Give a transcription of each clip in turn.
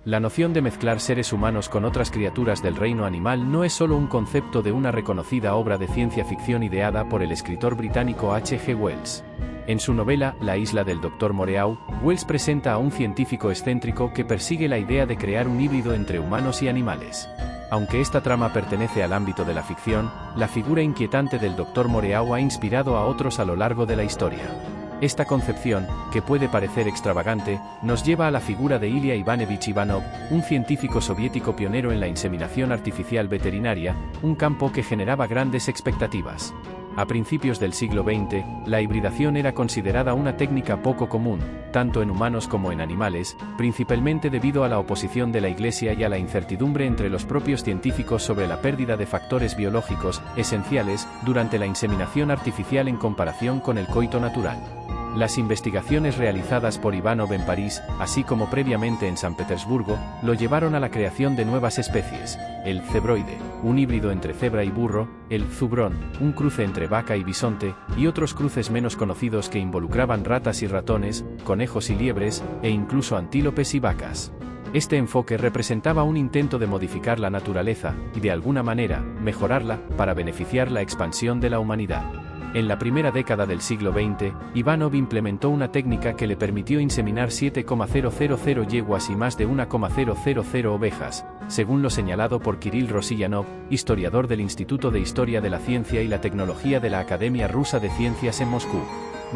La noción de mezclar seres humanos con otras criaturas del reino animal no es solo un concepto de una reconocida obra de ciencia ficción ideada por el escritor británico H. G. Wells. En su novela, La isla del Dr. Moreau, Wells presenta a un científico excéntrico que persigue la idea de crear un híbrido entre humanos y animales. Aunque esta trama pertenece al ámbito de la ficción, la figura inquietante del Dr. Moreau ha inspirado a otros a lo largo de la historia. Esta concepción, que puede parecer extravagante, nos lleva a la figura de Ilya Ivanovich Ivanov, un científico soviético pionero en la inseminación artificial veterinaria, un campo que generaba grandes expectativas. A principios del siglo XX, la hibridación era considerada una técnica poco común, tanto en humanos como en animales, principalmente debido a la oposición de la Iglesia y a la incertidumbre entre los propios científicos sobre la pérdida de factores biológicos esenciales durante la inseminación artificial en comparación con el coito natural. Las investigaciones realizadas por Ivanov en París, así como previamente en San Petersburgo, lo llevaron a la creación de nuevas especies: el cebroide, un híbrido entre cebra y burro; el zubrón, un cruce entre vaca y bisonte; y otros cruces menos conocidos que involucraban ratas y ratones, conejos y liebres, e incluso antílopes y vacas. Este enfoque representaba un intento de modificar la naturaleza, y de alguna manera, mejorarla, para beneficiar la expansión de la humanidad. En la primera década del siglo XX, Ivanov implementó una técnica que le permitió inseminar 7,000 yeguas y más de 1,000 ovejas, según lo señalado por Kirill Rosillanov, historiador del Instituto de Historia de la Ciencia y la Tecnología de la Academia Rusa de Ciencias en Moscú.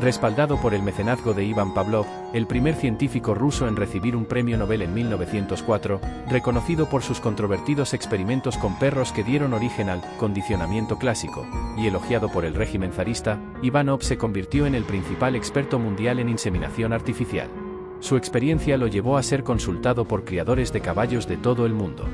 Respaldado por el mecenazgo de Ivan Pavlov, el primer científico ruso en recibir un premio Nobel en 1904, reconocido por sus controvertidos experimentos con perros que dieron origen al condicionamiento clásico, y elogiado por el régimen zarista, Ivanov se convirtió en el principal experto mundial en inseminación artificial. Su experiencia lo llevó a ser consultado por criadores de caballos de todo el mundo.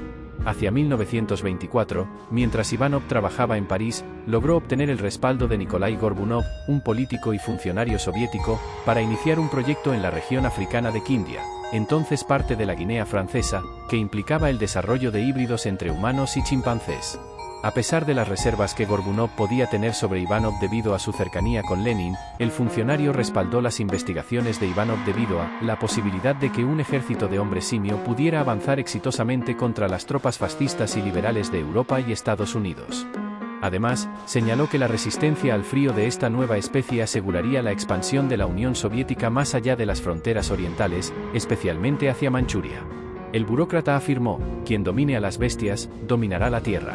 Hacia 1924, mientras Ivanov trabajaba en París, logró obtener el respaldo de Nikolai Gorbunov, un político y funcionario soviético, para iniciar un proyecto en la región africana de Kindia, entonces parte de la Guinea Francesa, que implicaba el desarrollo de híbridos entre humanos y chimpancés. A pesar de las reservas que Gorbunov podía tener sobre Ivanov debido a su cercanía con Lenin, el funcionario respaldó las investigaciones de Ivanov debido a la posibilidad de que un ejército de hombres simio pudiera avanzar exitosamente contra las tropas fascistas y liberales de Europa y Estados Unidos. Además, señaló que la resistencia al frío de esta nueva especie aseguraría la expansión de la Unión Soviética más allá de las fronteras orientales, especialmente hacia Manchuria. El burócrata afirmó: "Quien domine a las bestias, dominará la tierra".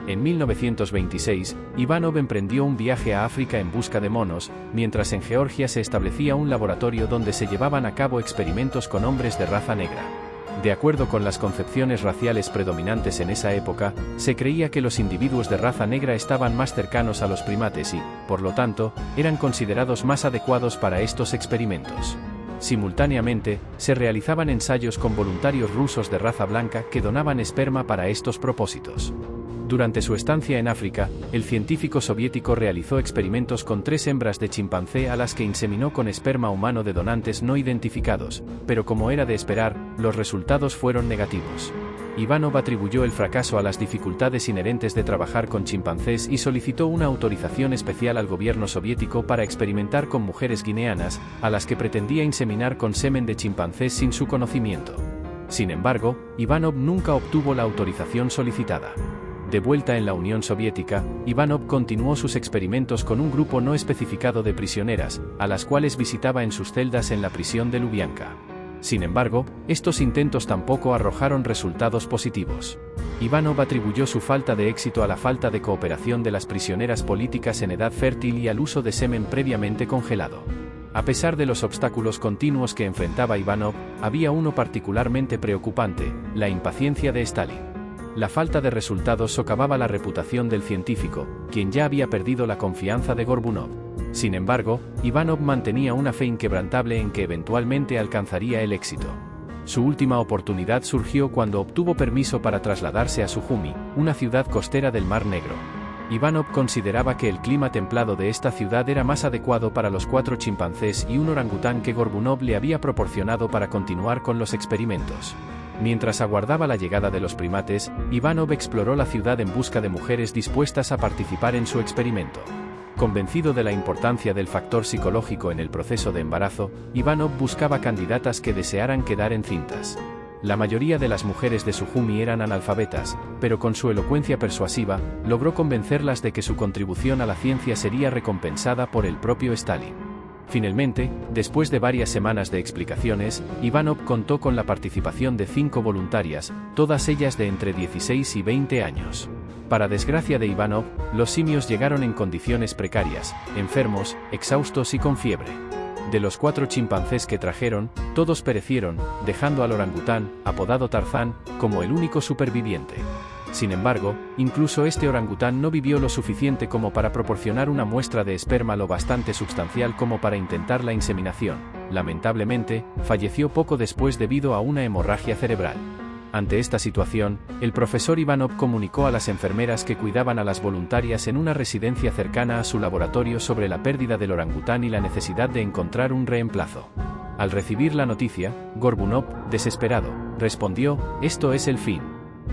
En 1926, Ivanov emprendió un viaje a África en busca de monos, mientras en Georgia se establecía un laboratorio donde se llevaban a cabo experimentos con hombres de raza negra. De acuerdo con las concepciones raciales predominantes en esa época, se creía que los individuos de raza negra estaban más cercanos a los primates y, por lo tanto, eran considerados más adecuados para estos experimentos. Simultáneamente, se realizaban ensayos con voluntarios rusos de raza blanca que donaban esperma para estos propósitos. Durante su estancia en África, el científico soviético realizó experimentos con 3 hembras de chimpancé a las que inseminó con esperma humano de donantes no identificados, pero como era de esperar, los resultados fueron negativos. Ivanov atribuyó el fracaso a las dificultades inherentes de trabajar con chimpancés y solicitó una autorización especial al gobierno soviético para experimentar con mujeres guineanas, a las que pretendía inseminar con semen de chimpancés sin su conocimiento. Sin embargo, Ivanov nunca obtuvo la autorización solicitada. De vuelta en la Unión Soviética, Ivanov continuó sus experimentos con un grupo no especificado de prisioneras, a las cuales visitaba en sus celdas en la prisión de Lubianka. Sin embargo, estos intentos tampoco arrojaron resultados positivos. Ivanov atribuyó su falta de éxito a la falta de cooperación de las prisioneras políticas en edad fértil y al uso de semen previamente congelado. A pesar de los obstáculos continuos que enfrentaba Ivanov, había uno particularmente preocupante: la impaciencia de Stalin. La falta de resultados socavaba la reputación del científico, quien ya había perdido la confianza de Gorbunov. Sin embargo, Ivanov mantenía una fe inquebrantable en que eventualmente alcanzaría el éxito. Su última oportunidad surgió cuando obtuvo permiso para trasladarse a Sujumi, una ciudad costera del Mar Negro. Ivanov consideraba que el clima templado de esta ciudad era más adecuado para los 4 chimpancés y un orangután que Gorbunov le había proporcionado para continuar con los experimentos. Mientras aguardaba la llegada de los primates, Ivanov exploró la ciudad en busca de mujeres dispuestas a participar en su experimento. Convencido de la importancia del factor psicológico en el proceso de embarazo, Ivanov buscaba candidatas que desearan quedar encintas. La mayoría de las mujeres de Sujumi eran analfabetas, pero con su elocuencia persuasiva, logró convencerlas de que su contribución a la ciencia sería recompensada por el propio Stalin. Finalmente, después de varias semanas de explicaciones, Ivanov contó con la participación de 5 voluntarias, todas ellas de entre 16 y 20 años. Para desgracia de Ivanov, los simios llegaron en condiciones precarias, enfermos, exhaustos y con fiebre. De los 4 chimpancés que trajeron, todos perecieron, dejando al orangután, apodado Tarzán, como el único superviviente. Sin embargo, incluso este orangután no vivió lo suficiente como para proporcionar una muestra de esperma lo bastante sustancial como para intentar la inseminación. Lamentablemente, falleció poco después debido a una hemorragia cerebral. Ante esta situación, el profesor Ivanov comunicó a las enfermeras que cuidaban a las voluntarias en una residencia cercana a su laboratorio sobre la pérdida del orangután y la necesidad de encontrar un reemplazo. Al recibir la noticia, Gorbunov, desesperado, respondió: «Esto es el fin».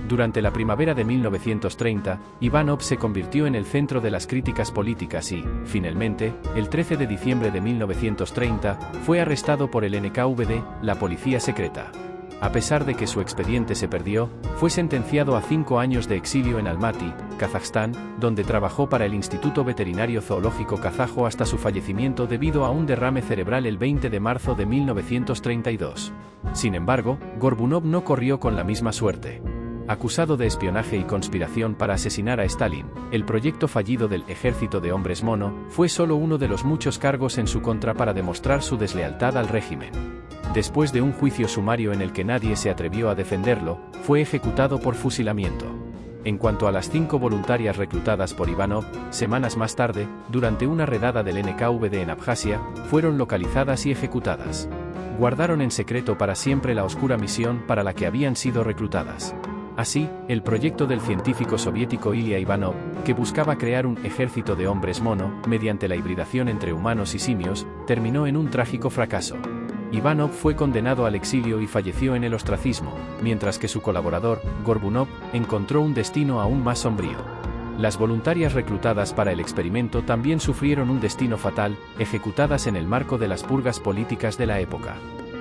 Durante la primavera de 1930, Ivanov se convirtió en el centro de las críticas políticas y, finalmente, el 13 de diciembre de 1930, fue arrestado por el NKVD, la policía secreta. A pesar de que su expediente se perdió, fue sentenciado a 5 años de exilio en Almaty, Kazajstán, donde trabajó para el Instituto Veterinario Zoológico Kazajo hasta su fallecimiento debido a un derrame cerebral el 20 de marzo de 1932. Sin embargo, Gorbunov no corrió con la misma suerte. Acusado de espionaje y conspiración para asesinar a Stalin, el proyecto fallido del Ejército de Hombres Mono fue solo uno de los muchos cargos en su contra para demostrar su deslealtad al régimen. Después de un juicio sumario en el que nadie se atrevió a defenderlo, fue ejecutado por fusilamiento. En cuanto a las 5 voluntarias reclutadas por Ivanov, semanas más tarde, durante una redada del NKVD en Abjasia, fueron localizadas y ejecutadas. Guardaron en secreto para siempre la oscura misión para la que habían sido reclutadas. Así, el proyecto del científico soviético Ilya Ivanov, que buscaba crear un ejército de hombres mono, mediante la hibridación entre humanos y simios, terminó en un trágico fracaso. Ivanov fue condenado al exilio y falleció en el ostracismo, mientras que su colaborador, Gorbunov, encontró un destino aún más sombrío. Las voluntarias reclutadas para el experimento también sufrieron un destino fatal, ejecutadas en el marco de las purgas políticas de la época.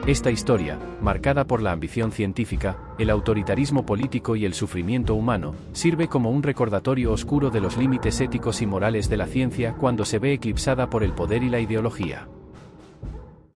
Esta historia, marcada por la ambición científica, el autoritarismo político y el sufrimiento humano, sirve como un recordatorio oscuro de los límites éticos y morales de la ciencia cuando se ve eclipsada por el poder y la ideología.